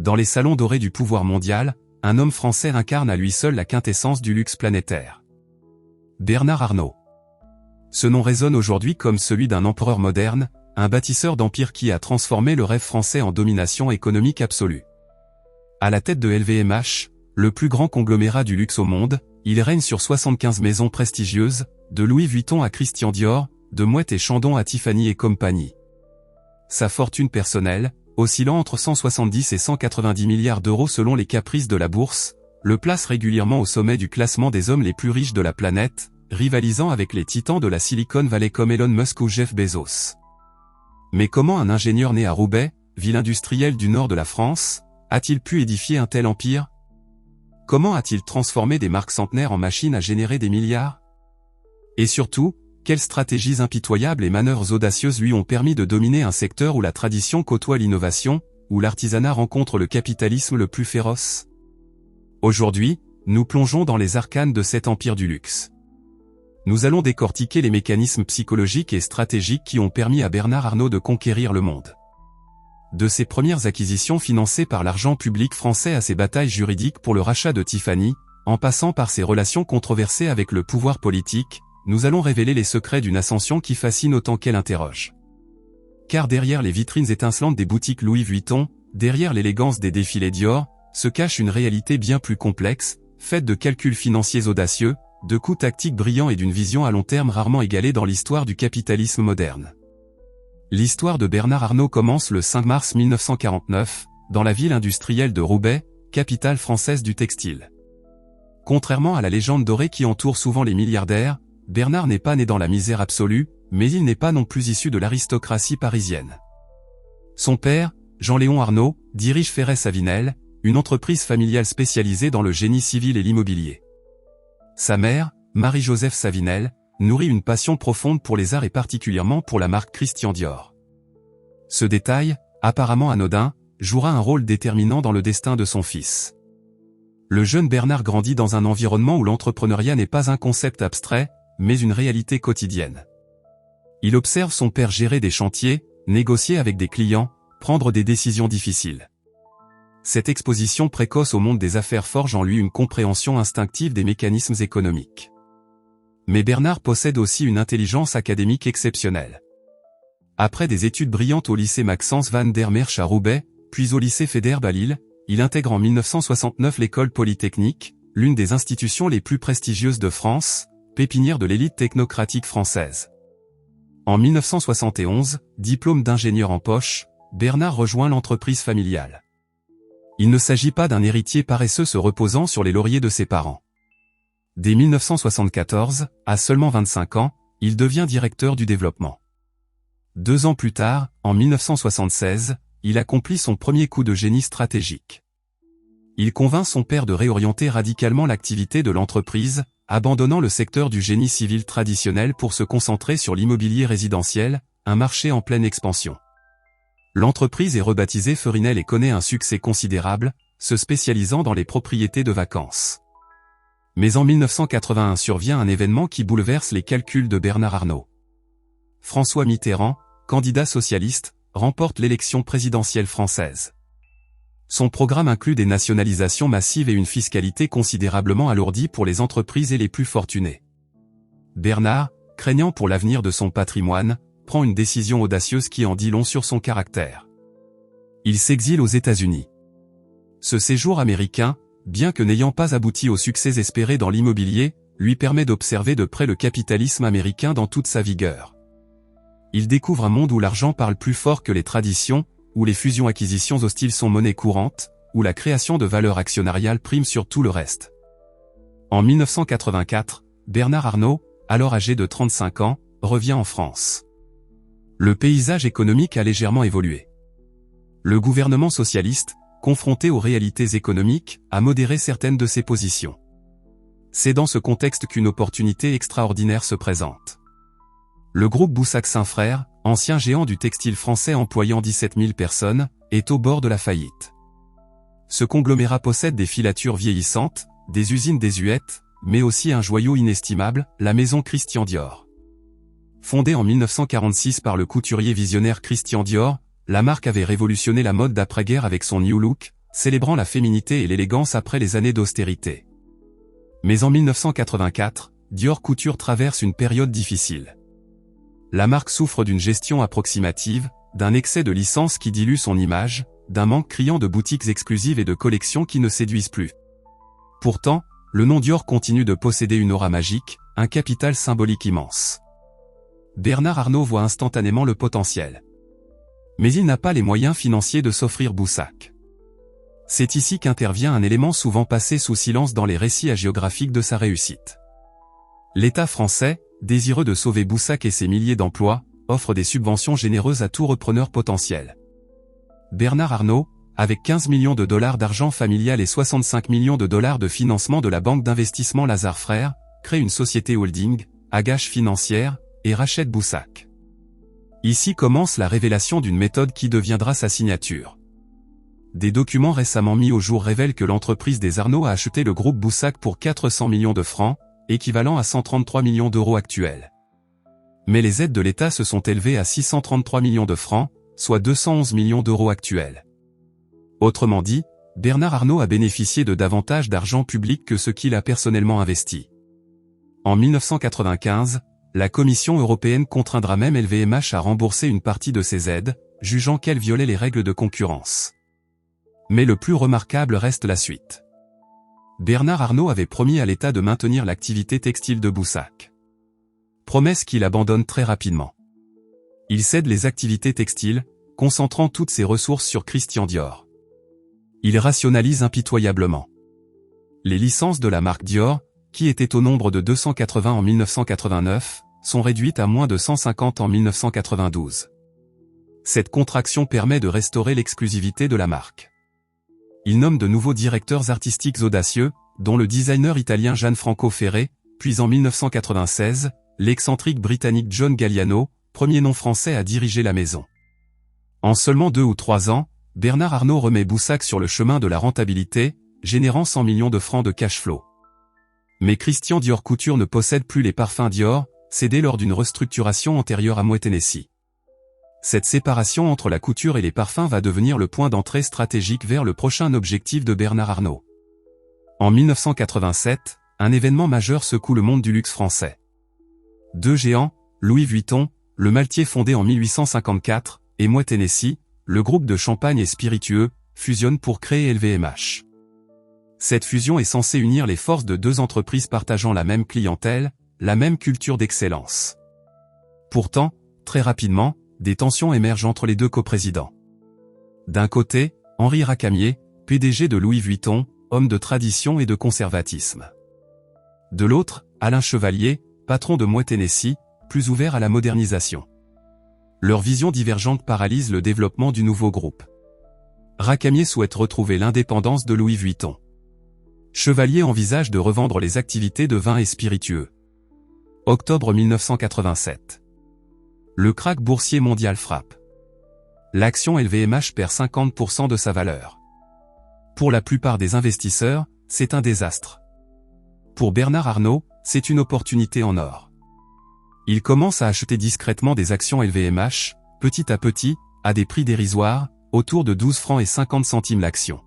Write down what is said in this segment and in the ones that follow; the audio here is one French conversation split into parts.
Dans les salons dorés du pouvoir mondial, un homme français incarne à lui seul la quintessence du luxe planétaire. Bernard Arnault. Ce nom résonne aujourd'hui comme celui d'un empereur moderne, un bâtisseur d'empire qui a transformé le rêve français en domination économique absolue. À la tête de LVMH, le plus grand conglomérat du luxe au monde, il règne sur 75 maisons prestigieuses, de Louis Vuitton à Christian Dior, de Moët et Chandon à Tiffany et compagnie. Sa fortune personnelle, oscillant entre 170 et 190 milliards d'euros selon les caprices de la bourse, le place régulièrement au sommet du classement des hommes les plus riches de la planète, rivalisant avec les titans de la Silicon Valley comme Elon Musk ou Jeff Bezos. Mais comment un ingénieur né à Roubaix, ville industrielle du nord de la France, a-t-il pu édifier un tel empire? Comment a-t-il transformé des marques centenaires en machines à générer des milliards? Et surtout, quelles stratégies impitoyables et manœuvres audacieuses lui ont permis de dominer un secteur où la tradition côtoie l'innovation, où l'artisanat rencontre le capitalisme le plus féroce? Aujourd'hui, nous plongeons dans les arcanes de cet empire du luxe. Nous allons décortiquer les mécanismes psychologiques et stratégiques qui ont permis à Bernard Arnault de conquérir le monde. De ses premières acquisitions financées par l'argent public français à ses batailles juridiques pour le rachat de Tiffany, en passant par ses relations controversées avec le pouvoir politique, nous allons révéler les secrets d'une ascension qui fascine autant qu'elle interroge. Car derrière les vitrines étincelantes des boutiques Louis Vuitton, derrière l'élégance des défilés Dior, se cache une réalité bien plus complexe, faite de calculs financiers audacieux, de coups tactiques brillants et d'une vision à long terme rarement égalée dans l'histoire du capitalisme moderne. L'histoire de Bernard Arnault commence le 5 mars 1949, dans la ville industrielle de Roubaix, capitale française du textile. Contrairement à la légende dorée qui entoure souvent les milliardaires, Bernard n'est pas né dans la misère absolue, mais il n'est pas non plus issu de l'aristocratie parisienne. Son père, Jean-Léon Arnault, dirige Ferré-Savinel, une entreprise familiale spécialisée dans le génie civil et l'immobilier. Sa mère, Marie-Joseph Savinel, nourrit une passion profonde pour les arts et particulièrement pour la marque Christian Dior. Ce détail, apparemment anodin, jouera un rôle déterminant dans le destin de son fils. Le jeune Bernard grandit dans un environnement où l'entrepreneuriat n'est pas un concept abstrait, mais une réalité quotidienne. Il observe son père gérer des chantiers, négocier avec des clients, prendre des décisions difficiles. Cette exposition précoce au monde des affaires forge en lui une compréhension instinctive des mécanismes économiques. Mais Bernard possède aussi une intelligence académique exceptionnelle. Après des études brillantes au lycée Maxence van der Merch à Roubaix, puis au lycée Faidherbe à Lille, il intègre en 1969 l'école polytechnique, l'une des institutions les plus prestigieuses de France, pépinière de l'élite technocratique française. En 1971, diplôme d'ingénieur en poche, Bernard rejoint l'entreprise familiale. Il ne s'agit pas d'un héritier paresseux se reposant sur les lauriers de ses parents. Dès 1974, à seulement 25 ans, il devient directeur du développement. 2 ans plus tard, en 1976, il accomplit son premier coup de génie stratégique. Il convainc son père de réorienter radicalement l'activité de l'entreprise, abandonnant le secteur du génie civil traditionnel pour se concentrer sur l'immobilier résidentiel, un marché en pleine expansion. L'entreprise est rebaptisée Ferinel et connaît un succès considérable, se spécialisant dans les propriétés de vacances. Mais en 1981 survient un événement qui bouleverse les calculs de Bernard Arnault. François Mitterrand, candidat socialiste, remporte l'élection présidentielle française. Son programme inclut des nationalisations massives et une fiscalité considérablement alourdie pour les entreprises et les plus fortunés. Bernard, craignant pour l'avenir de son patrimoine, prend une décision audacieuse qui en dit long sur son caractère. Il s'exile aux États-Unis. Ce séjour américain, bien que n'ayant pas abouti au succès espéré dans l'immobilier, lui permet d'observer de près le capitalisme américain dans toute sa vigueur. Il découvre un monde où l'argent parle plus fort que les traditions, où les fusions-acquisitions hostiles sont monnaie courante, où la création de valeur actionnariale prime sur tout le reste. En 1984, Bernard Arnault, alors âgé de 35 ans, revient en France. Le paysage économique a légèrement évolué. Le gouvernement socialiste, confronté aux réalités économiques, a modéré certaines de ses positions. C'est dans ce contexte qu'une opportunité extraordinaire se présente. Le groupe Boussac-Saint-Frères, ancien géant du textile français employant 17 000 personnes, est au bord de la faillite. Ce conglomérat possède des filatures vieillissantes, des usines désuètes, mais aussi un joyau inestimable, la maison Christian Dior. Fondée en 1946 par le couturier visionnaire Christian Dior, la marque avait révolutionné la mode d'après-guerre avec son New Look, célébrant la féminité et l'élégance après les années d'austérité. Mais en 1984, Dior Couture traverse une période difficile. La marque souffre d'une gestion approximative, d'un excès de licences qui dilue son image, d'un manque criant de boutiques exclusives et de collections qui ne séduisent plus. Pourtant, le nom Dior continue de posséder une aura magique, un capital symbolique immense. Bernard Arnault voit instantanément le potentiel. Mais il n'a pas les moyens financiers de s'offrir Boussac. C'est ici qu'intervient un élément souvent passé sous silence dans les récits hagiographiques de sa réussite. L'État français, désireux de sauver Boussac et ses milliers d'emplois, offre des subventions généreuses à tout repreneur potentiel. Bernard Arnault, avec 15 millions de dollars d'argent familial et 65 millions de dollars de financement de la banque d'investissement Lazare Frères, crée une société holding, Agache Financière, et rachète Boussac. Ici commence la révélation d'une méthode qui deviendra sa signature. Des documents récemment mis au jour révèlent que l'entreprise des Arnault a acheté le groupe Boussac pour 400 millions de francs, équivalent à 133 millions d'euros actuels. Mais les aides de l'État se sont élevées à 633 millions de francs, soit 211 millions d'euros actuels. Autrement dit, Bernard Arnault a bénéficié de davantage d'argent public que ce qu'il a personnellement investi. En 1995, la Commission européenne contraindra même LVMH à rembourser une partie de ces aides, jugeant qu'elles violaient les règles de concurrence. Mais le plus remarquable reste la suite. Bernard Arnault avait promis à l'État de maintenir l'activité textile de Boussac. Promesse qu'il abandonne très rapidement. Il cède les activités textiles, concentrant toutes ses ressources sur Christian Dior. Il rationalise impitoyablement. Les licences de la marque Dior, qui étaient au nombre de 280 en 1989, sont réduites à moins de 150 en 1992. Cette contraction permet de restaurer l'exclusivité de la marque. Il nomme de nouveaux directeurs artistiques audacieux, dont le designer italien Gianfranco Ferré, puis en 1996, l'excentrique britannique John Galliano, premier nom français à diriger la maison. En seulement 2 ou 3 ans, Bernard Arnault remet Boussac sur le chemin de la rentabilité, générant 100 millions de francs de cash flow. Mais Christian Dior Couture ne possède plus les parfums Dior, cédés lors d'une restructuration antérieure à Moet Hennessy. Cette séparation entre la couture et les parfums va devenir le point d'entrée stratégique vers le prochain objectif de Bernard Arnault. En 1987, un événement majeur secoue le monde du luxe français. Deux géants, Louis Vuitton, le Maltier fondé en 1854, et Moet Hennessy, le groupe de champagne et spiritueux, fusionnent pour créer LVMH. Cette fusion est censée unir les forces de deux entreprises partageant la même clientèle, la même culture d'excellence. Pourtant, très rapidement, des tensions émergent entre les deux coprésidents. D'un côté, Henri Racamier, PDG de Louis Vuitton, homme de tradition et de conservatisme. De l'autre, Alain Chevalier, patron de Moet Hennessy, plus ouvert à la modernisation. Leurs visions divergentes paralysent le développement du nouveau groupe. Racamier souhaite retrouver l'indépendance de Louis Vuitton. Chevalier envisage de revendre les activités de vin et spiritueux. Octobre 1987. Le krach boursier mondial frappe. L'action LVMH perd 50% de sa valeur. Pour la plupart des investisseurs, c'est un désastre. Pour Bernard Arnault, c'est une opportunité en or. Il commence à acheter discrètement des actions LVMH, petit à petit, à des prix dérisoires, autour de 12 francs et 50 centimes l'action.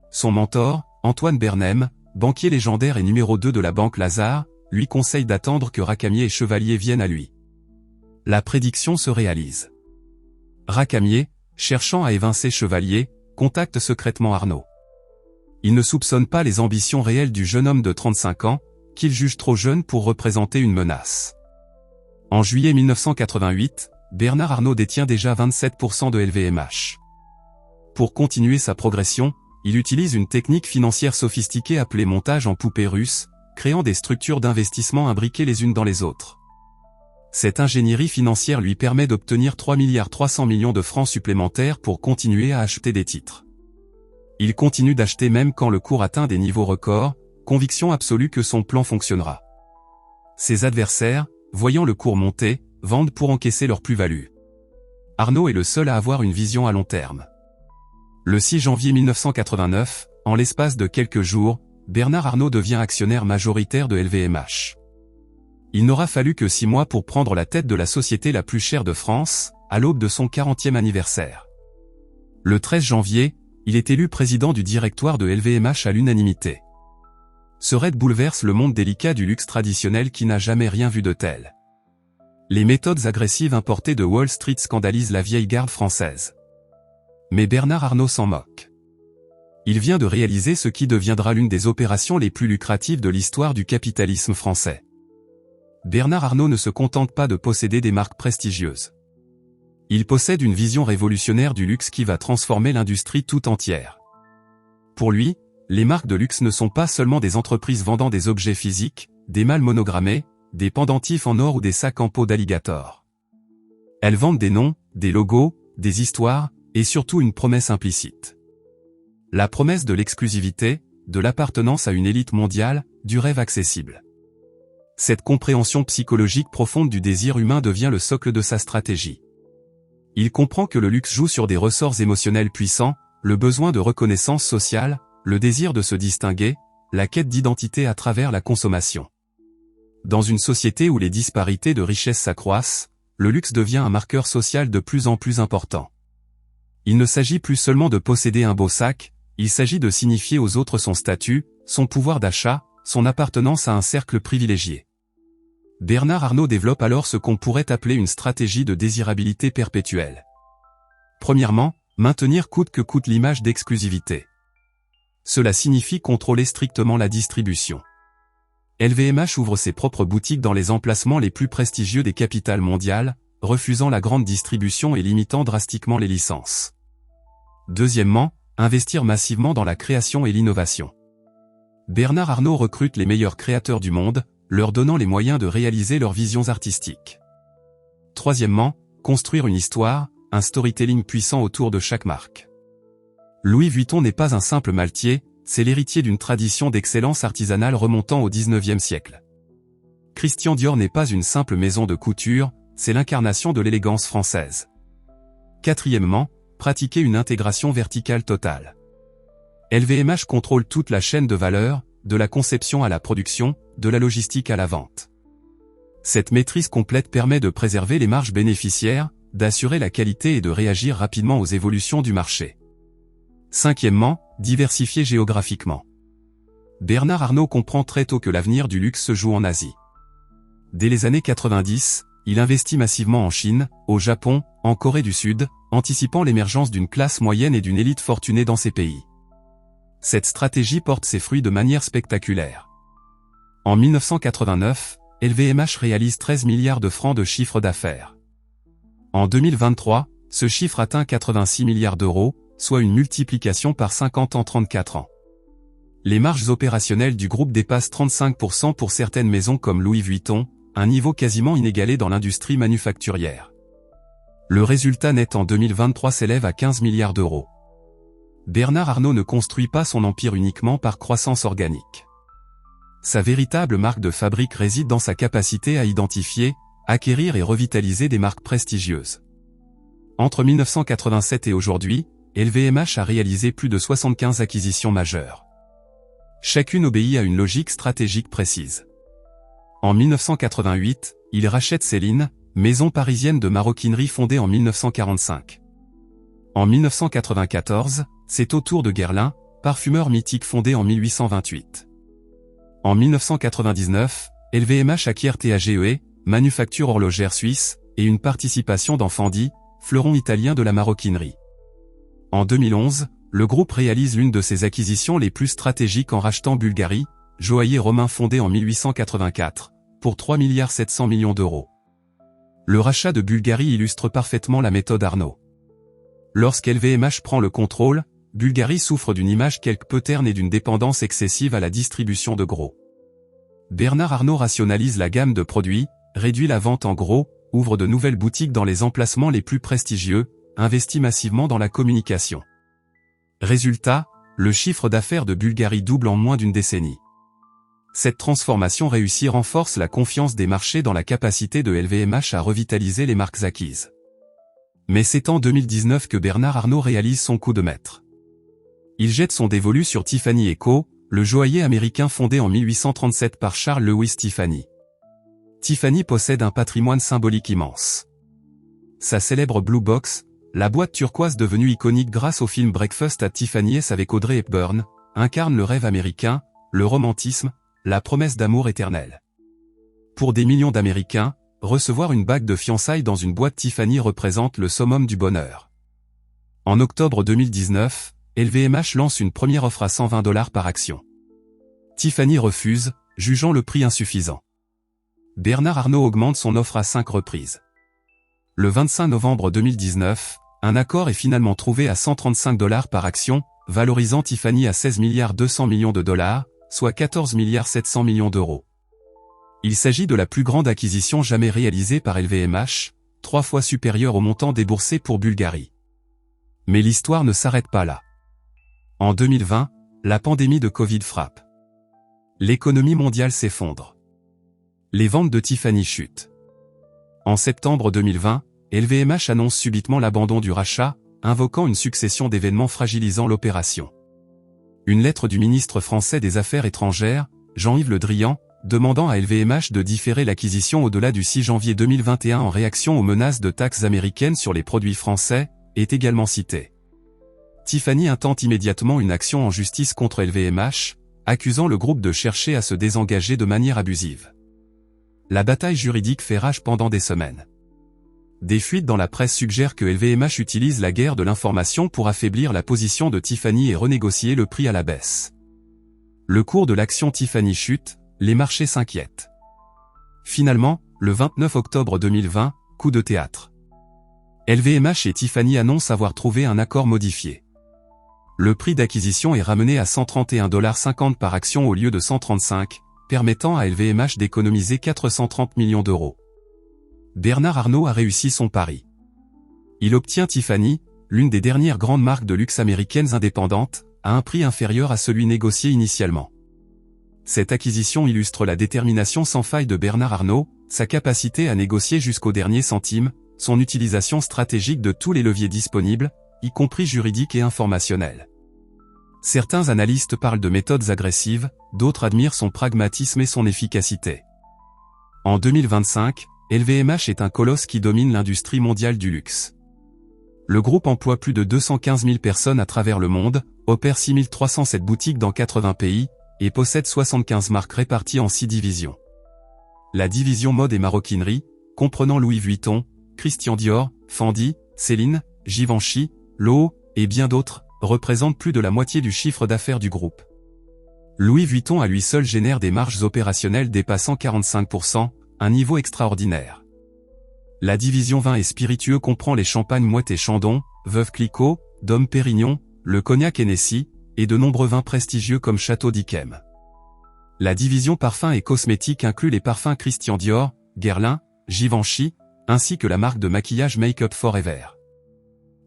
Son mentor, Antoine Bernem, banquier légendaire et numéro 2 de la banque Lazare, lui conseille d'attendre que Racamier et Chevalier viennent à lui. La prédiction se réalise. Racamier, cherchant à évincer Chevalier, contacte secrètement Arnault. Il ne soupçonne pas les ambitions réelles du jeune homme de 35 ans, qu'il juge trop jeune pour représenter une menace. En juillet 1988, Bernard Arnault détient déjà 27% de LVMH. Pour continuer sa progression, il utilise une technique financière sophistiquée appelée montage en poupée russe, créant des structures d'investissement imbriquées les unes dans les autres. Cette ingénierie financière lui permet d'obtenir 3,3 milliards de francs supplémentaires pour continuer à acheter des titres. Il continue d'acheter même quand le cours atteint des niveaux records, conviction absolue que son plan fonctionnera. Ses adversaires, voyant le cours monter, vendent pour encaisser leur plus-value. Arnault est le seul à avoir une vision à long terme. Le 6 janvier 1989, en l'espace de quelques jours, Bernard Arnault devient actionnaire majoritaire de LVMH. Il n'aura fallu que 6 mois pour prendre la tête de la société la plus chère de France, à l'aube de son 40e anniversaire. Le 13 janvier, il est élu président du directoire de LVMH à l'unanimité. Ce raid bouleverse le monde délicat du luxe traditionnel qui n'a jamais rien vu de tel. Les méthodes agressives importées de Wall Street scandalisent la vieille garde française. Mais Bernard Arnault s'en moque. Il vient de réaliser ce qui deviendra l'une des opérations les plus lucratives de l'histoire du capitalisme français. Bernard Arnault ne se contente pas de posséder des marques prestigieuses. Il possède une vision révolutionnaire du luxe qui va transformer l'industrie tout entière. Pour lui, les marques de luxe ne sont pas seulement des entreprises vendant des objets physiques, des malles monogrammées, des pendentifs en or ou des sacs en peau d'alligator. Elles vendent des noms, des logos, des histoires, et surtout une promesse implicite. La promesse de l'exclusivité, de l'appartenance à une élite mondiale, du rêve accessible. Cette compréhension psychologique profonde du désir humain devient le socle de sa stratégie. Il comprend que le luxe joue sur des ressorts émotionnels puissants, le besoin de reconnaissance sociale, le désir de se distinguer, la quête d'identité à travers la consommation. Dans une société où les disparités de richesse s'accroissent, le luxe devient un marqueur social de plus en plus important. Il ne s'agit plus seulement de posséder un beau sac, il s'agit de signifier aux autres son statut, son pouvoir d'achat, son appartenance à un cercle privilégié. Bernard Arnault développe alors ce qu'on pourrait appeler une stratégie de désirabilité perpétuelle. Premièrement, maintenir coûte que coûte l'image d'exclusivité. Cela signifie contrôler strictement la distribution. LVMH ouvre ses propres boutiques dans les emplacements les plus prestigieux des capitales mondiales, refusant la grande distribution et limitant drastiquement les licences. Deuxièmement, investir massivement dans la création et l'innovation. Bernard Arnault recrute les meilleurs créateurs du monde, leur donnant les moyens de réaliser leurs visions artistiques. Troisièmement, construire une histoire, un storytelling puissant autour de chaque marque. Louis Vuitton n'est pas un simple maltier, c'est l'héritier d'une tradition d'excellence artisanale remontant au XIXe siècle. Christian Dior n'est pas une simple maison de couture, c'est l'incarnation de l'élégance française. Quatrièmement, pratiquer une intégration verticale totale. LVMH contrôle toute la chaîne de valeur, de la conception à la production, de la logistique à la vente. Cette maîtrise complète permet de préserver les marges bénéficiaires, d'assurer la qualité et de réagir rapidement aux évolutions du marché. Cinquièmement, diversifier géographiquement. Bernard Arnault comprend très tôt que l'avenir du luxe se joue en Asie. Dès les années 90, il investit massivement en Chine, au Japon, en Corée du Sud, anticipant l'émergence d'une classe moyenne et d'une élite fortunée dans ces pays. Cette stratégie porte ses fruits de manière spectaculaire. En 1989, LVMH réalise 13 milliards de francs de chiffre d'affaires. En 2023, ce chiffre atteint 86 milliards d'euros, soit une multiplication par 50 en 34 ans. Les marges opérationnelles du groupe dépassent 35% pour certaines maisons comme Louis Vuitton, un niveau quasiment inégalé dans l'industrie manufacturière. Le résultat net en 2023 s'élève à 15 milliards d'euros. Bernard Arnault ne construit pas son empire uniquement par croissance organique. Sa véritable marque de fabrique réside dans sa capacité à identifier, acquérir et revitaliser des marques prestigieuses. Entre 1987 et aujourd'hui, LVMH a réalisé plus de 75 acquisitions majeures. Chacune obéit à une logique stratégique précise. En 1988, il rachète Céline, maison parisienne de maroquinerie fondée en 1945. En 1994, c'est au tour de Guerlain, parfumeur mythique fondé en 1828. En 1999, LVMH acquiert TAGE, manufacture horlogère suisse, et une participation dans Fendi, fleuron italien de la maroquinerie. En 2011, le groupe réalise l'une de ses acquisitions les plus stratégiques en rachetant Bulgari, joaillier romain fondé en 1884, pour 3,7 milliards d'euros. Le rachat de Bulgari illustre parfaitement la méthode Arnault. Lorsqu'LVMH prend le contrôle, Bulgari souffre d'une image quelque peu terne et d'une dépendance excessive à la distribution de gros. Bernard Arnault rationalise la gamme de produits, réduit la vente en gros, ouvre de nouvelles boutiques dans les emplacements les plus prestigieux, investit massivement dans la communication. Résultat, le chiffre d'affaires de Bulgari double en moins d'une décennie. Cette transformation réussie renforce la confiance des marchés dans la capacité de LVMH à revitaliser les marques acquises. Mais c'est en 2019 que Bernard Arnault réalise son coup de maître. Il jette son dévolu sur Tiffany & Co., le joaillier américain fondé en 1837 par Charles Lewis Tiffany. Tiffany possède un patrimoine symbolique immense. Sa célèbre Blue Box, la boîte turquoise devenue iconique grâce au film Breakfast at Tiffany's avec Audrey Hepburn, incarne le rêve américain, le romantisme, la promesse d'amour éternel. Pour des millions d'Américains, recevoir une bague de fiançailles dans une boîte Tiffany représente le summum du bonheur. En octobre 2019, LVMH lance une première offre à $120 par action. Tiffany refuse, jugeant le prix insuffisant. Bernard Arnault augmente son offre à 5 reprises. Le 25 novembre 2019, un accord est finalement trouvé à $135 par action, valorisant Tiffany à 16,2 milliards de dollars, soit 14,7 milliards d'euros. Il s'agit de la plus grande acquisition jamais réalisée par LVMH, 3 fois supérieure au montant déboursé pour Bulgari. Mais l'histoire ne s'arrête pas là. En 2020, la pandémie de Covid frappe. L'économie mondiale s'effondre. Les ventes de Tiffany chutent. En septembre 2020, LVMH annonce subitement l'abandon du rachat, invoquant une succession d'événements fragilisant l'opération. Une lettre du ministre français des Affaires étrangères, Jean-Yves Le Drian, demandant à LVMH de différer l'acquisition au-delà du 6 janvier 2021 en réaction aux menaces de taxes américaines sur les produits français, est également citée. Tiffany intente immédiatement une action en justice contre LVMH, accusant le groupe de chercher à se désengager de manière abusive. La bataille juridique fait rage pendant des semaines. Des fuites dans la presse suggèrent que LVMH utilise la guerre de l'information pour affaiblir la position de Tiffany et renégocier le prix à la baisse. Le cours de l'action Tiffany chute, les marchés s'inquiètent. Finalement, le 29 octobre 2020, coup de théâtre. LVMH et Tiffany annoncent avoir trouvé un accord modifié. Le prix d'acquisition est ramené à $131,50 par action au lieu de 135, permettant à LVMH d'économiser 430 millions d'euros. Bernard Arnault a réussi son pari. Il obtient Tiffany, l'une des dernières grandes marques de luxe américaines indépendantes, à un prix inférieur à celui négocié initialement. Cette acquisition illustre la détermination sans faille de Bernard Arnault, sa capacité à négocier jusqu'au dernier centime, son utilisation stratégique de tous les leviers disponibles, y compris juridiques et informationnels. Certains analystes parlent de méthodes agressives, d'autres admirent son pragmatisme et son efficacité. En 2025, LVMH est un colosse qui domine l'industrie mondiale du luxe. Le groupe emploie plus de 215 000 personnes à travers le monde, opère 6 307 boutiques dans 80 pays, et possède 75 marques réparties en 6 divisions. La division mode et maroquinerie, comprenant Louis Vuitton, Christian Dior, Fendi, Céline, Givenchy, Loewe, et bien d'autres, représente plus de la moitié du chiffre d'affaires du groupe. Louis Vuitton à lui seul génère des marges opérationnelles dépassant 45%, un niveau extraordinaire. La division vins et spiritueux comprend les champagnes Moët et Chandon, Veuve Clicquot, Dom Pérignon, le cognac Hennessy, et de nombreux vins prestigieux comme Château d'Yquem. La division parfums et cosmétiques inclut les parfums Christian Dior, Guerlain, Givenchy, ainsi que la marque de maquillage Make Up Forever.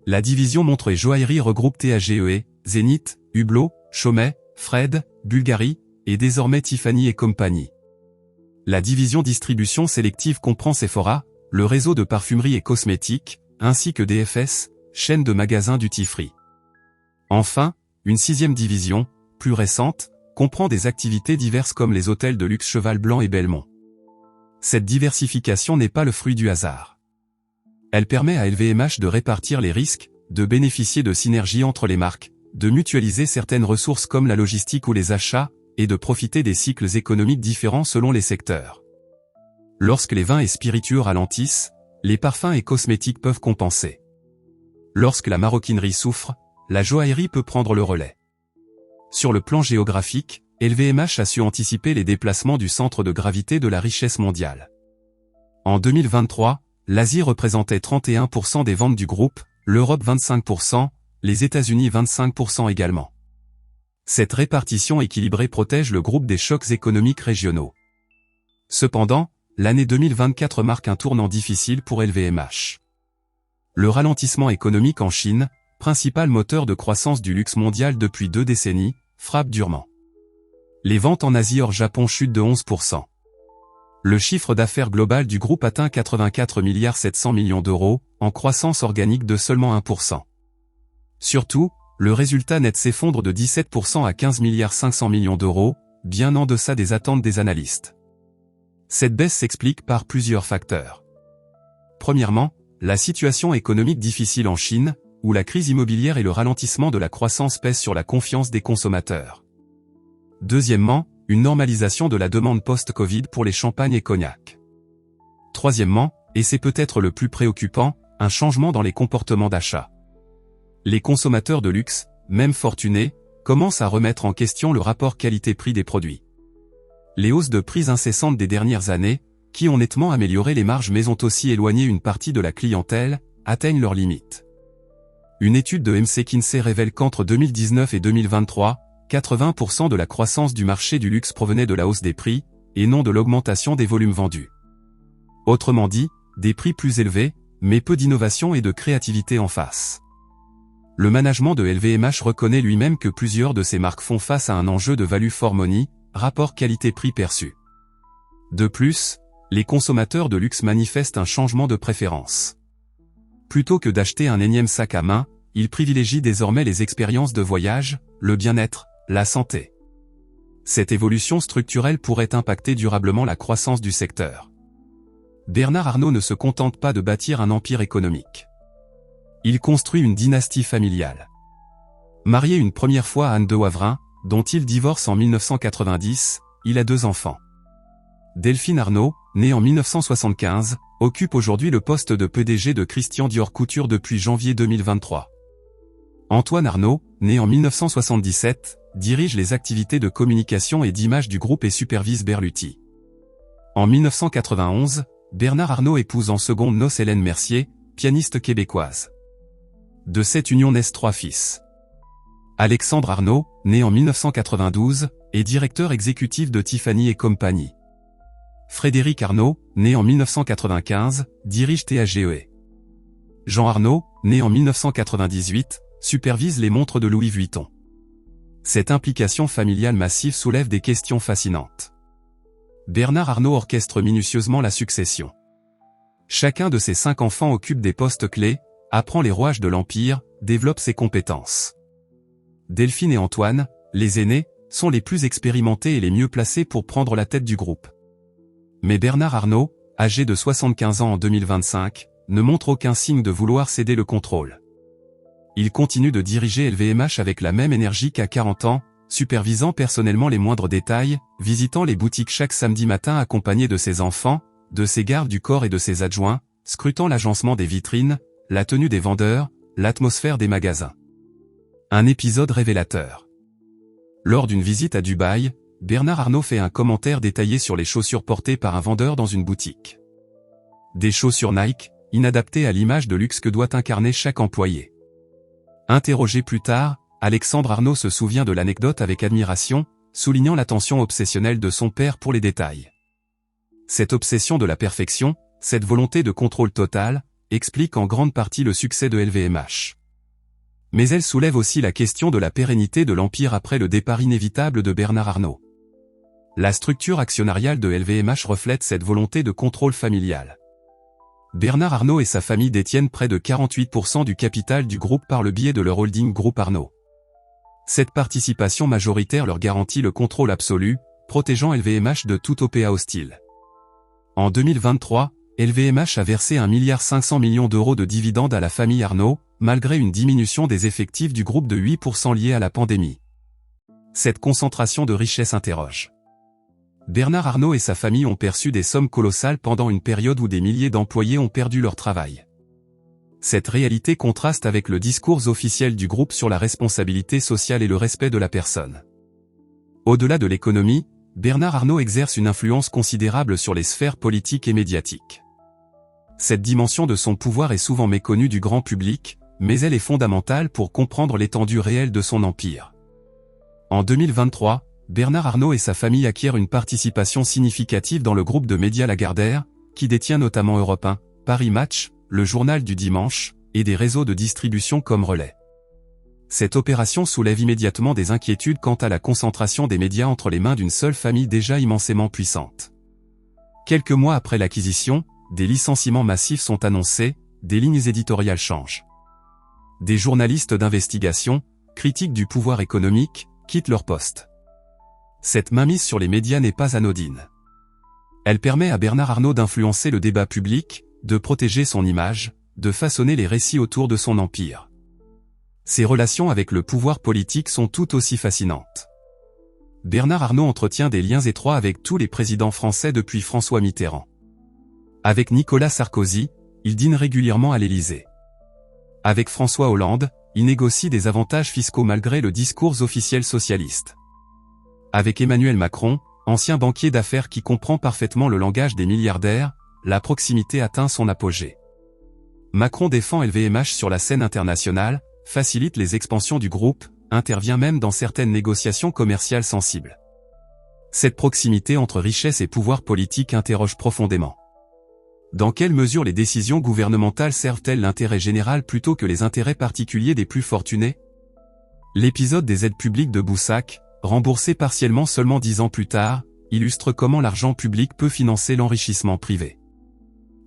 La division montres et joaillerie regroupe THGEE, Zénith, Hublot, Chaumet, Fred, Bulgari, et désormais Tiffany & Company. La division distribution sélective comprend Sephora, le réseau de parfumerie et cosmétiques, ainsi que DFS, chaîne de magasins duty-free. Enfin, une 6e division, plus récente, comprend des activités diverses comme les hôtels de luxe Cheval Blanc et Belmont. Cette diversification n'est pas le fruit du hasard. Elle permet à LVMH de répartir les risques, de bénéficier de synergies entre les marques, de mutualiser certaines ressources comme la logistique ou les achats, et de profiter des cycles économiques différents selon les secteurs. Lorsque les vins et spiritueux ralentissent, les parfums et cosmétiques peuvent compenser. Lorsque la maroquinerie souffre, la joaillerie peut prendre le relais. Sur le plan géographique, LVMH a su anticiper les déplacements du centre de gravité de la richesse mondiale. En 2023, l'Asie représentait 31% des ventes du groupe, l'Europe 25%, les États-Unis 25% également. Cette répartition équilibrée protège le groupe des chocs économiques régionaux. Cependant, l'année 2024 marque un tournant difficile pour LVMH. Le ralentissement économique en Chine, principal moteur de croissance du luxe mondial depuis 2 décennies, frappe durement. Les ventes en Asie hors Japon chutent de 11%. Le chiffre d'affaires global du groupe atteint 84,7 milliards d'euros, en croissance organique de seulement 1%. Surtout, le résultat net s'effondre de 17% à 15,5 milliards d'euros, bien en deçà des attentes des analystes. Cette baisse s'explique par plusieurs facteurs. Premièrement, la situation économique difficile en Chine, où la crise immobilière et le ralentissement de la croissance pèsent sur la confiance des consommateurs. Deuxièmement, une normalisation de la demande post-Covid pour les champagnes et cognacs. Troisièmement, et c'est peut-être le plus préoccupant, un changement dans les comportements d'achat. Les consommateurs de luxe, même fortunés, commencent à remettre en question le rapport qualité-prix des produits. Les hausses de prix incessantes des dernières années, qui ont nettement amélioré les marges mais ont aussi éloigné une partie de la clientèle, atteignent leurs limites. Une étude de McKinsey révèle qu'entre 2019 et 2023, 80% de la croissance du marché du luxe provenait de la hausse des prix, et non de l'augmentation des volumes vendus. Autrement dit, des prix plus élevés, mais peu d'innovation et de créativité en face. Le management de LVMH reconnaît lui-même que plusieurs de ces marques font face à un enjeu de value for money, rapport qualité-prix perçu. De plus, les consommateurs de luxe manifestent un changement de préférence. Plutôt que d'acheter un énième sac à main, ils privilégient désormais les expériences de voyage, le bien-être, la santé. Cette évolution structurelle pourrait impacter durablement la croissance du secteur. Bernard Arnault ne se contente pas de bâtir un empire économique. Il construit une dynastie familiale. Marié une première fois à Anne de Wavrin, dont il divorce en 1990, il a 2 enfants. Delphine Arnault, née en 1975, occupe aujourd'hui le poste de PDG de Christian Dior Couture depuis janvier 2023. Antoine Arnault, né en 1977, dirige les activités de communication et d'image du groupe et supervise Berluti. En 1991, Bernard Arnault épouse en seconde noces Hélène Mercier, pianiste québécoise. De cette union naissent 3 fils. Alexandre Arnault, né en 1992, est directeur exécutif de Tiffany & Company. Frédéric Arnault, né en 1995, dirige THGE. Jean Arnault, né en 1998, supervise les montres de Louis Vuitton. Cette implication familiale massive soulève des questions fascinantes. Bernard Arnault orchestre minutieusement la succession. Chacun de ses 5 enfants occupe des postes clés, apprend les rouages de l'empire, développe ses compétences. Delphine et Antoine, les aînés, sont les plus expérimentés et les mieux placés pour prendre la tête du groupe. Mais Bernard Arnault, âgé de 75 ans en 2025, ne montre aucun signe de vouloir céder le contrôle. Il continue de diriger LVMH avec la même énergie qu'à 40 ans, supervisant personnellement les moindres détails, visitant les boutiques chaque samedi matin accompagné de ses enfants, de ses gardes du corps et de ses adjoints, scrutant l'agencement des vitrines, la tenue des vendeurs, l'atmosphère des magasins. Un épisode révélateur. Lors d'une visite à Dubaï, Bernard Arnault fait un commentaire détaillé sur les chaussures portées par un vendeur dans une boutique. Des chaussures Nike, inadaptées à l'image de luxe que doit incarner chaque employé. Interrogé plus tard, Alexandre Arnault se souvient de l'anecdote avec admiration, soulignant l'attention obsessionnelle de son père pour les détails. Cette obsession de la perfection, cette volonté de contrôle total, explique en grande partie le succès de LVMH. Mais elle soulève aussi la question de la pérennité de l'empire après le départ inévitable de Bernard Arnault. La structure actionnariale de LVMH reflète cette volonté de contrôle familial. Bernard Arnault et sa famille détiennent près de 48% du capital du groupe par le biais de leur holding Groupe Arnault. Cette participation majoritaire leur garantit le contrôle absolu, protégeant LVMH de toute OPA hostile. En 2023, LVMH a versé 1,5 milliard d'euros de dividendes à la famille Arnault, malgré une diminution des effectifs du groupe de 8% liée à la pandémie. Cette concentration de richesse interroge. Bernard Arnault et sa famille ont perçu des sommes colossales pendant une période où des milliers d'employés ont perdu leur travail. Cette réalité contraste avec le discours officiel du groupe sur la responsabilité sociale et le respect de la personne. Au-delà de l'économie, Bernard Arnault exerce une influence considérable sur les sphères politiques et médiatiques. Cette dimension de son pouvoir est souvent méconnue du grand public, mais elle est fondamentale pour comprendre l'étendue réelle de son empire. En 2023, Bernard Arnault et sa famille acquièrent une participation significative dans le groupe de médias Lagardère, qui détient notamment Europe 1, Paris Match, le journal du dimanche, et des réseaux de distribution comme Relais. Cette opération soulève immédiatement des inquiétudes quant à la concentration des médias entre les mains d'une seule famille déjà immensément puissante. Quelques mois après l'acquisition, des licenciements massifs sont annoncés, des lignes éditoriales changent. Des journalistes d'investigation, critiques du pouvoir économique, quittent leur poste. Cette mainmise sur les médias n'est pas anodine. Elle permet à Bernard Arnault d'influencer le débat public, de protéger son image, de façonner les récits autour de son empire. Ses relations avec le pouvoir politique sont tout aussi fascinantes. Bernard Arnault entretient des liens étroits avec tous les présidents français depuis François Mitterrand. Avec Nicolas Sarkozy, il dîne régulièrement à l'Élysée. Avec François Hollande, il négocie des avantages fiscaux malgré le discours officiel socialiste. Avec Emmanuel Macron, ancien banquier d'affaires qui comprend parfaitement le langage des milliardaires, la proximité atteint son apogée. Macron défend LVMH sur la scène internationale, facilite les expansions du groupe, intervient même dans certaines négociations commerciales sensibles. Cette proximité entre richesse et pouvoir politique interroge profondément. Dans quelle mesure les décisions gouvernementales servent-elles l'intérêt général plutôt que les intérêts particuliers des plus fortunés? L'épisode des aides publiques de Boussac, remboursé partiellement seulement 10 ans plus tard, illustre comment l'argent public peut financer l'enrichissement privé.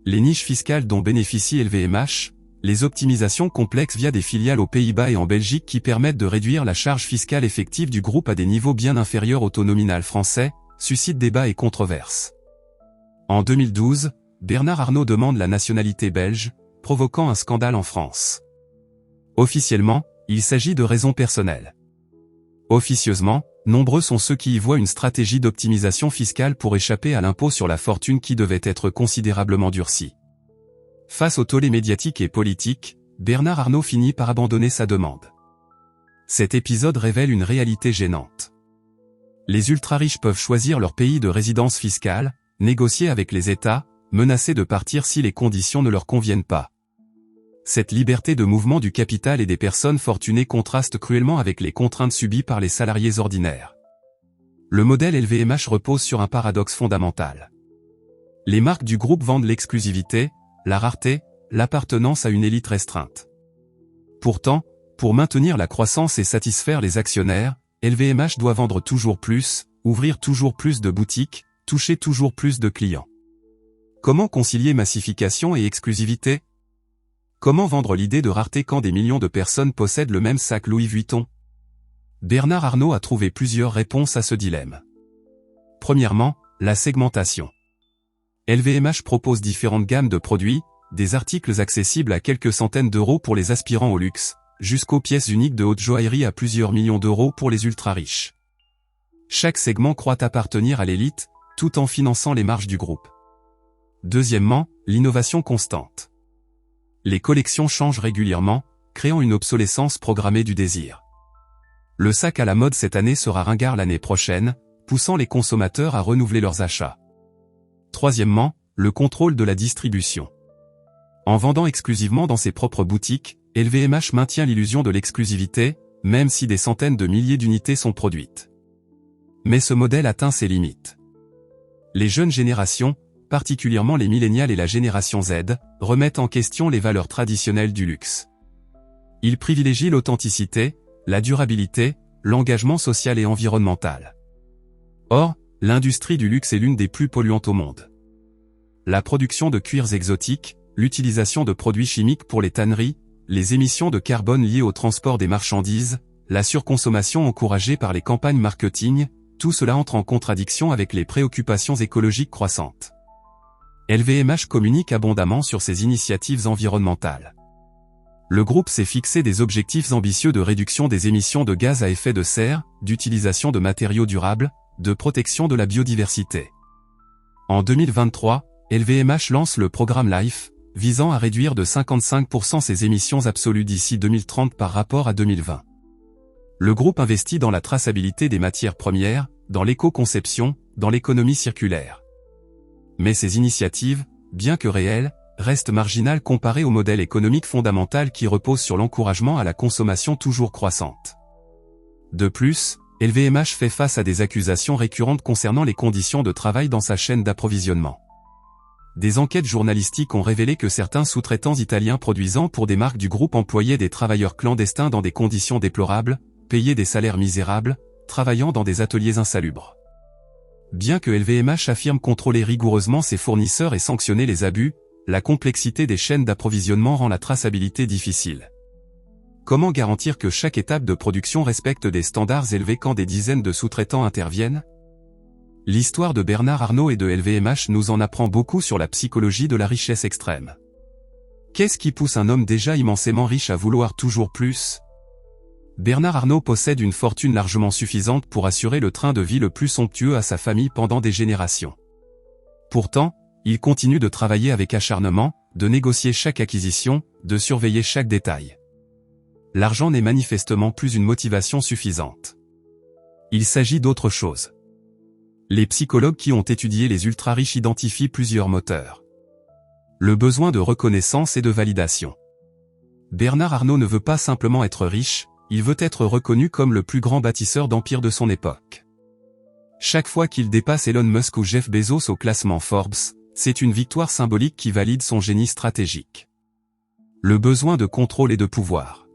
Les niches fiscales dont bénéficie LVMH, les optimisations complexes via des filiales aux Pays-Bas et en Belgique qui permettent de réduire la charge fiscale effective du groupe à des niveaux bien inférieurs au taux nominal français, suscitent débats et controverses. En 2012, Bernard Arnault demande la nationalité belge, provoquant un scandale en France. Officiellement, il s'agit de raisons personnelles. Officieusement, nombreux sont ceux qui y voient une stratégie d'optimisation fiscale pour échapper à l'impôt sur la fortune qui devait être considérablement durci. Face au tollé médiatique et politique, Bernard Arnault finit par abandonner sa demande. Cet épisode révèle une réalité gênante. Les ultra-riches peuvent choisir leur pays de résidence fiscale, négocier avec les États, menacer de partir si les conditions ne leur conviennent pas. Cette liberté de mouvement du capital et des personnes fortunées contraste cruellement avec les contraintes subies par les salariés ordinaires. Le modèle LVMH repose sur un paradoxe fondamental. Les marques du groupe vendent l'exclusivité, la rareté, l'appartenance à une élite restreinte. Pourtant, pour maintenir la croissance et satisfaire les actionnaires, LVMH doit vendre toujours plus, ouvrir toujours plus de boutiques, toucher toujours plus de clients. Comment concilier massification et exclusivité? Comment vendre l'idée de rareté quand des millions de personnes possèdent le même sac Louis Vuitton? Bernard Arnault a trouvé plusieurs réponses à ce dilemme. Premièrement, la segmentation. LVMH propose différentes gammes de produits, des articles accessibles à quelques centaines d'euros pour les aspirants au luxe, jusqu'aux pièces uniques de haute joaillerie à plusieurs millions d'euros pour les ultra-riches. Chaque segment croit appartenir à l'élite, tout en finançant les marges du groupe. Deuxièmement, l'innovation constante. Les collections changent régulièrement, créant une obsolescence programmée du désir. Le sac à la mode cette année sera ringard l'année prochaine, poussant les consommateurs à renouveler leurs achats. Troisièmement, le contrôle de la distribution. En vendant exclusivement dans ses propres boutiques, LVMH maintient l'illusion de l'exclusivité, même si des centaines de milliers d'unités sont produites. Mais ce modèle atteint ses limites. Les jeunes générations, particulièrement les millénials et la génération Z, remettent en question les valeurs traditionnelles du luxe. Ils privilégient l'authenticité, la durabilité, l'engagement social et environnemental. Or, l'industrie du luxe est l'une des plus polluantes au monde. La production de cuirs exotiques, l'utilisation de produits chimiques pour les tanneries, les émissions de carbone liées au transport des marchandises, la surconsommation encouragée par les campagnes marketing, tout cela entre en contradiction avec les préoccupations écologiques croissantes. LVMH communique abondamment sur ses initiatives environnementales. Le groupe s'est fixé des objectifs ambitieux de réduction des émissions de gaz à effet de serre, d'utilisation de matériaux durables, de protection de la biodiversité. En 2023, LVMH lance le programme LIFE, visant à réduire de 55% ses émissions absolues d'ici 2030 par rapport à 2020. Le groupe investit dans la traçabilité des matières premières, dans l'éco-conception, dans l'économie circulaire. Mais ces initiatives, bien que réelles, restent marginales comparées au modèle économique fondamental qui repose sur l'encouragement à la consommation toujours croissante. De plus, LVMH fait face à des accusations récurrentes concernant les conditions de travail dans sa chaîne d'approvisionnement. Des enquêtes journalistiques ont révélé que certains sous-traitants italiens produisant pour des marques du groupe employaient des travailleurs clandestins dans des conditions déplorables, payaient des salaires misérables, travaillant dans des ateliers insalubres. Bien que LVMH affirme contrôler rigoureusement ses fournisseurs et sanctionner les abus, la complexité des chaînes d'approvisionnement rend la traçabilité difficile. Comment garantir que chaque étape de production respecte des standards élevés quand des dizaines de sous-traitants interviennent? L'histoire de Bernard Arnault et de LVMH nous en apprend beaucoup sur la psychologie de la richesse extrême. Qu'est-ce qui pousse un homme déjà immensément riche à vouloir toujours plus? Bernard Arnault possède une fortune largement suffisante pour assurer le train de vie le plus somptueux à sa famille pendant des générations. Pourtant, il continue de travailler avec acharnement, de négocier chaque acquisition, de surveiller chaque détail. L'argent n'est manifestement plus une motivation suffisante. Il s'agit d'autre chose. Les psychologues qui ont étudié les ultra-riches identifient plusieurs moteurs. Le besoin de reconnaissance et de validation. Bernard Arnault ne veut pas simplement être riche, il veut être reconnu comme le plus grand bâtisseur d'empire de son époque. Chaque fois qu'il dépasse Elon Musk ou Jeff Bezos au classement Forbes, c'est une victoire symbolique qui valide son génie stratégique. Le besoin de contrôle et de pouvoir.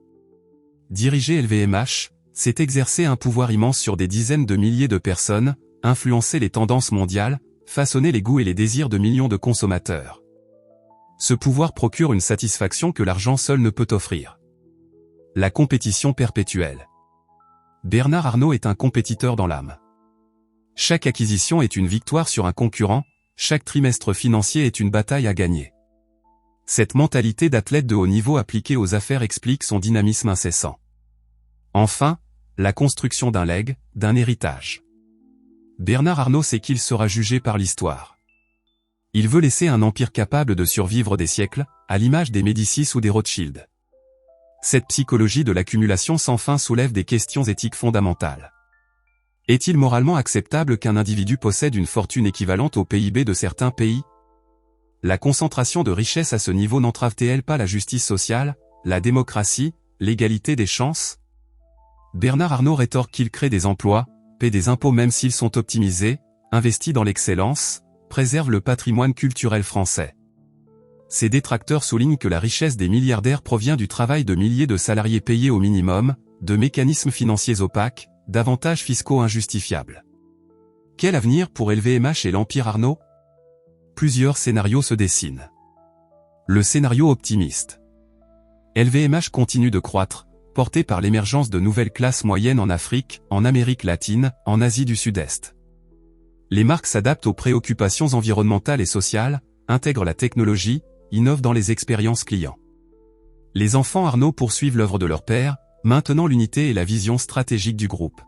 Diriger LVMH, c'est exercer un pouvoir immense sur des dizaines de milliers de personnes, influencer les tendances mondiales, façonner les goûts et les désirs de millions de consommateurs. Ce pouvoir procure une satisfaction que l'argent seul ne peut offrir. La compétition perpétuelle. Bernard Arnault est un compétiteur dans l'âme. Chaque acquisition est une victoire sur un concurrent, chaque trimestre financier est une bataille à gagner. Cette mentalité d'athlète de haut niveau appliquée aux affaires explique son dynamisme incessant. Enfin, la construction d'un legs, d'un héritage. Bernard Arnault sait qu'il sera jugé par l'histoire. Il veut laisser un empire capable de survivre des siècles, à l'image des Médicis ou des Rothschild. Cette psychologie de l'accumulation sans fin soulève des questions éthiques fondamentales. Est-il moralement acceptable qu'un individu possède une fortune équivalente au PIB de certains pays? La concentration de richesses à ce niveau n'entrave-t-elle pas la justice sociale, la démocratie, l'égalité des chances? Bernard Arnault rétorque qu'il crée des emplois, paie des impôts même s'ils sont optimisés, investit dans l'excellence, préserve le patrimoine culturel français. Ses détracteurs soulignent que la richesse des milliardaires provient du travail de milliers de salariés payés au minimum, de mécanismes financiers opaques, d'avantages fiscaux injustifiables. Quel avenir pour LVMH et l'Empire Arnault? Plusieurs scénarios se dessinent. Le scénario optimiste. LVMH continue de croître, porté par l'émergence de nouvelles classes moyennes en Afrique, en Amérique latine, en Asie du Sud-Est. Les marques s'adaptent aux préoccupations environnementales et sociales, intègrent la technologie, innovent dans les expériences clients. Les enfants Arnault poursuivent l'œuvre de leur père, maintenant l'unité et la vision stratégique du groupe.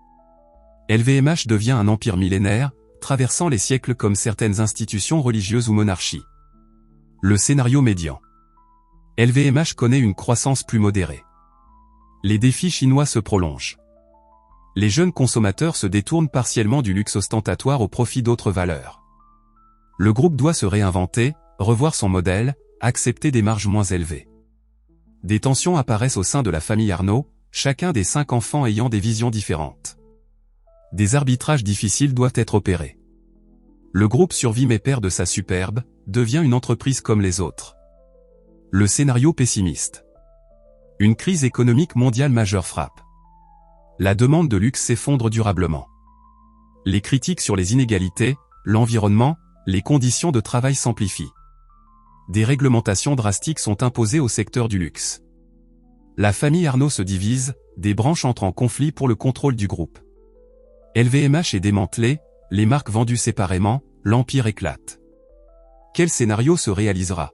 LVMH devient un empire millénaire, traversant les siècles comme certaines institutions religieuses ou monarchies. Le scénario médian. LVMH connaît une croissance plus modérée. Les défis chinois se prolongent. Les jeunes consommateurs se détournent partiellement du luxe ostentatoire au profit d'autres valeurs. Le groupe doit se réinventer, revoir son modèle, accepter des marges moins élevées. Des tensions apparaissent au sein de la famille Arnault, chacun des 5 enfants ayant des visions différentes. Des arbitrages difficiles doivent être opérés. Le groupe survit mais perd de sa superbe, devient une entreprise comme les autres. Le scénario pessimiste. Une crise économique mondiale majeure frappe. La demande de luxe s'effondre durablement. Les critiques sur les inégalités, l'environnement, les conditions de travail s'amplifient. Des réglementations drastiques sont imposées au secteur du luxe. La famille Arnault se divise, des branches entrent en conflit pour le contrôle du groupe. LVMH est démantelé, les marques vendues séparément, l'empire éclate. Quel scénario se réalisera?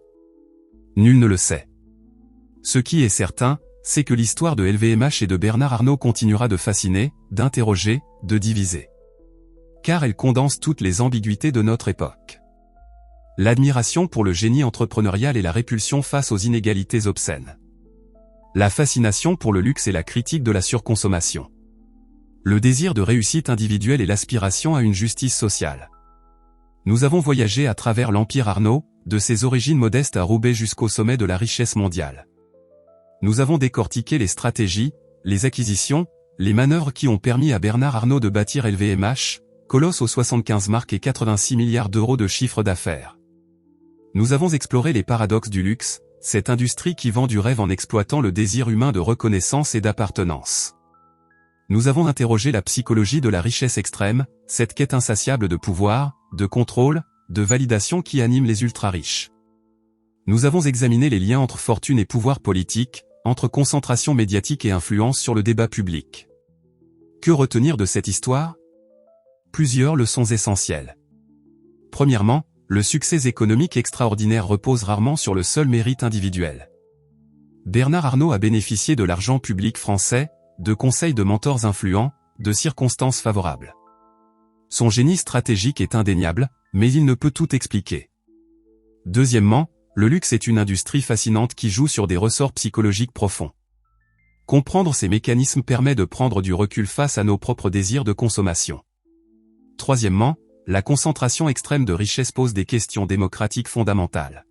Nul ne le sait. Ce qui est certain, c'est que l'histoire de LVMH et de Bernard Arnault continuera de fasciner, d'interroger, de diviser. Car elle condense toutes les ambiguïtés de notre époque. L'admiration pour le génie entrepreneurial et la répulsion face aux inégalités obscènes. La fascination pour le luxe et la critique de la surconsommation. Le désir de réussite individuelle et l'aspiration à une justice sociale. Nous avons voyagé à travers l'Empire Arnault, de ses origines modestes à Roubaix jusqu'au sommet de la richesse mondiale. Nous avons décortiqué les stratégies, les acquisitions, les manœuvres qui ont permis à Bernard Arnault de bâtir LVMH, colosse aux 75 marques et 86 milliards d'euros de chiffre d'affaires. Nous avons exploré les paradoxes du luxe, cette industrie qui vend du rêve en exploitant le désir humain de reconnaissance et d'appartenance. Nous avons interrogé la psychologie de la richesse extrême, cette quête insatiable de pouvoir, de contrôle, de validation qui anime les ultra-riches. Nous avons examiné les liens entre fortune et pouvoir politique, entre concentration médiatique et influence sur le débat public. Que retenir de cette histoire? Plusieurs leçons essentielles. Premièrement, le succès économique extraordinaire repose rarement sur le seul mérite individuel. Bernard Arnault a bénéficié de l'argent public français, de conseils de mentors influents, de circonstances favorables. Son génie stratégique est indéniable, mais il ne peut tout expliquer. Deuxièmement, le luxe est une industrie fascinante qui joue sur des ressorts psychologiques profonds. Comprendre ces mécanismes permet de prendre du recul face à nos propres désirs de consommation. Troisièmement, la concentration extrême de richesse pose des questions démocratiques fondamentales.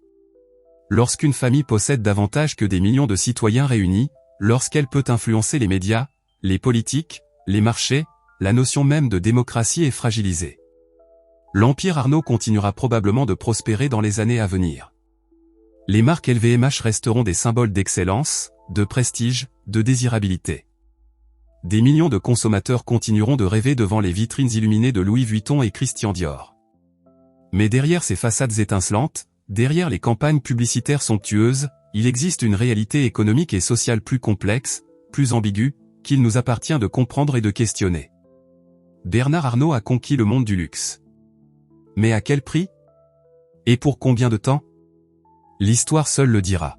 Lorsqu'une famille possède davantage que des millions de citoyens réunis, lorsqu'elle peut influencer les médias, les politiques, les marchés, la notion même de démocratie est fragilisée. L'empire Arnault continuera probablement de prospérer dans les années à venir. Les marques LVMH resteront des symboles d'excellence, de prestige, de désirabilité. Des millions de consommateurs continueront de rêver devant les vitrines illuminées de Louis Vuitton et Christian Dior. Mais derrière ces façades étincelantes, derrière les campagnes publicitaires somptueuses, il existe une réalité économique et sociale plus complexe, plus ambiguë, qu'il nous appartient de comprendre et de questionner. Bernard Arnault a conquis le monde du luxe. Mais à quel prix? Et pour combien de temps? L'histoire seule le dira.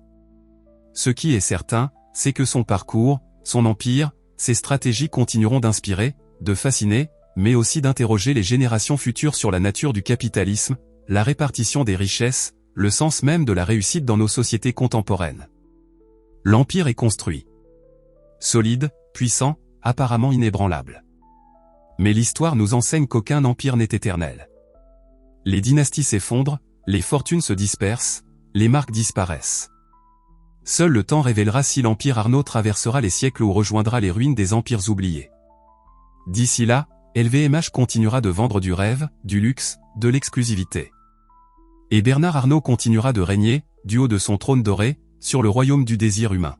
Ce qui est certain, c'est que son parcours, son empire, ses stratégies continueront d'inspirer, de fasciner, mais aussi d'interroger les générations futures sur la nature du capitalisme, la répartition des richesses, le sens même de la réussite dans nos sociétés contemporaines. L'empire est construit. Solide, puissant, apparemment inébranlable. Mais l'histoire nous enseigne qu'aucun empire n'est éternel. Les dynasties s'effondrent, les fortunes se dispersent, les marques disparaissent. Seul le temps révélera si l'empire Arnault traversera les siècles ou rejoindra les ruines des empires oubliés. D'ici là, LVMH continuera de vendre du rêve, du luxe, de l'exclusivité. Et Bernard Arnault continuera de régner, du haut de son trône doré, sur le royaume du désir humain.